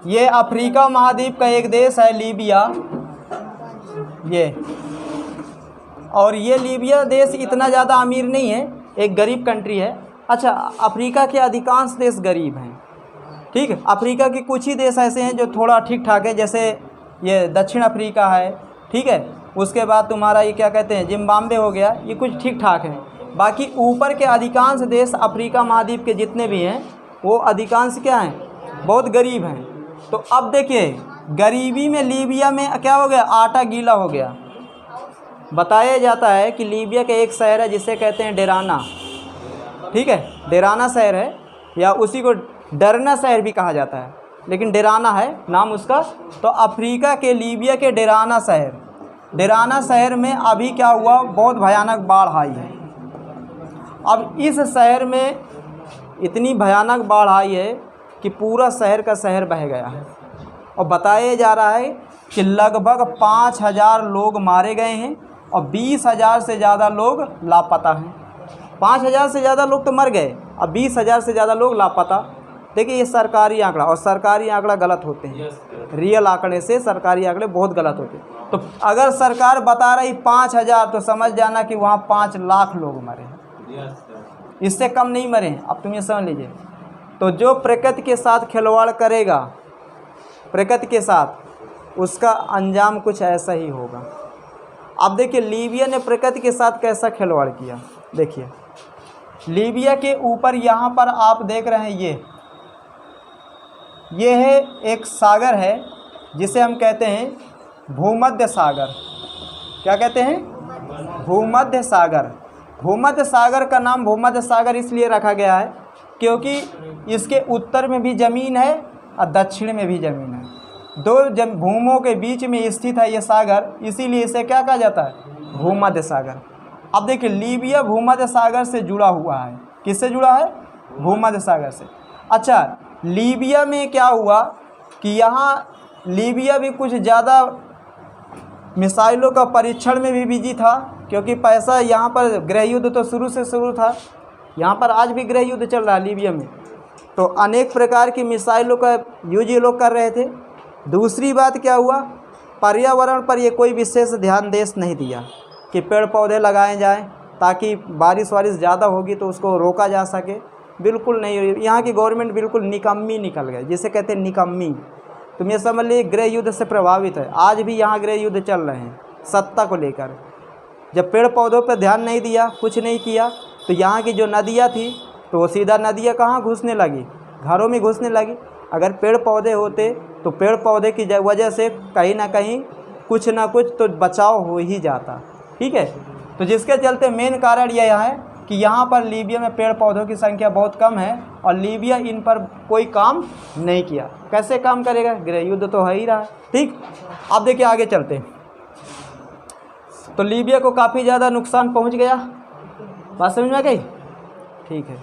ये अफ्रीका महाद्वीप का एक देश है लीबिया, ये। और ये लीबिया देश इतना ज़्यादा अमीर नहीं है, एक गरीब कंट्री है। अच्छा, अफ्रीका के अधिकांश देश गरीब हैं, ठीक है। अफ्रीका के कुछ ही देश ऐसे हैं जो थोड़ा ठीक ठाक है, जैसे ये दक्षिण अफ्रीका है, ठीक है। उसके बाद तुम्हारा ये क्या कहते हैं, जिम्बाब्वे हो गया, ये कुछ ठीक ठाक है। बाकी ऊपर के अधिकांश देश अफ्रीका महाद्वीप के जितने भी हैं वो अधिकांश क्या हैं, बहुत गरीब हैं। तो अब देखिए, गरीबी में लीबिया में क्या हो गया, आटा गीला हो गया। बताया जाता है कि लीबिया का एक शहर है जिसे कहते हैं डेराना, ठीक है। डेराना शहर है, या उसी को डरना शहर भी कहा जाता है, लेकिन डेराना है नाम उसका। तो अफ्रीका के लीबिया के डेराना शहर में अभी क्या हुआ, बहुत भयानक बाढ़ आई है। अब इस शहर में इतनी भयानक बाढ़ आई है कि पूरा शहर का शहर बह गया है। और बताया जा रहा है कि लगभग 5000 लोग मारे गए हैं और 20,000 से ज़्यादा लोग लापता हैं। 5000 से ज़्यादा लोग तो मर गए, अब 20,000 से ज़्यादा लोग लापता। देखिए, ये सरकारी आंकड़ा, और सरकारी आंकड़ा गलत होते हैं, रियल आंकड़े से सरकारी आंकड़े बहुत गलत होते हैं। तो अगर सरकार बता रही 5000, तो समझ जाना कि वहाँ 5 लाख लोग मरे हैं, इससे कम नहीं मरे हैं। अब तुम ये समझ लीजिए। तो जो प्रकृति के साथ खिलवाड़ करेगा, प्रकृति के साथ, उसका अंजाम कुछ ऐसा ही होगा। अब देखिए, लीबिया ने प्रकृति के साथ कैसा खिलवाड़ किया। देखिए, लीबिया के ऊपर यहाँ पर आप देख रहे हैं, ये है एक सागर है जिसे हम कहते हैं भूमध्य सागर। क्या कहते हैं, भूमध्य सागर। भूमध्य सागर का नाम भूमध्य सागर इसलिए रखा गया है क्योंकि इसके उत्तर में भी ज़मीन है और दक्षिण में भी ज़मीन है। दो भूमों के बीच में स्थित है ये सागर, इसीलिए इसे क्या कहा जाता है, भूमध्य सागर। अब देखिए, लीबिया भूमध्य सागर से जुड़ा हुआ है। किससे जुड़ा है, भूमध्य सागर से। अच्छा, लीबिया में क्या हुआ कि यहाँ लीबिया भी कुछ ज़्यादा मिसाइलों का परीक्षण में भी बिजी था, क्योंकि पैसा यहाँ पर गृह युद्ध तो शुरू से शुरू था, यहाँ पर आज भी गृह युद्ध चल रहा है लीबिया में। तो अनेक प्रकार की मिसाइलों का यूज ये लोग कर रहे थे। दूसरी बात क्या हुआ, पर्यावरण पर ये कोई विशेष ध्यान देश नहीं दिया कि पेड़ पौधे लगाए जाएं ताकि बारिश वारिश ज़्यादा होगी तो उसको रोका जा सके। बिल्कुल नहीं, यहाँ की गवर्नमेंट बिल्कुल निकम्मी निकल गए, जिसे कहते हैं निकम्मी। तुम ये समझ लीजिए, गृह युद्ध से प्रभावित है। आज भी यहाँ गृह युद्ध चल रहे हैं सत्ता को लेकर। जब पेड़ पौधों पर ध्यान नहीं दिया, कुछ नहीं किया, तो यहाँ की जो नदियाँ थी तो वो सीधा नदियाँ कहाँ घुसने लगी, घरों में घुसने लगी। अगर पेड़ पौधे होते तो पेड़ पौधे की वजह से कहीं ना कहीं कुछ ना कुछ तो बचाव हो ही जाता, ठीक है। तो जिसके चलते मेन कारण यह है कि यहाँ पर लीबिया में पेड़ पौधों की संख्या बहुत कम है और लीबिया इन पर कोई काम नहीं किया। कैसे काम करेगा, गृह युद्ध तो है ही रहा, ठीक। अब देखिए, आगे चलते हैं। तो लीबिया को काफ़ी ज़्यादा नुकसान पहुँच गया, बात समझ में आ गई, ठीक है।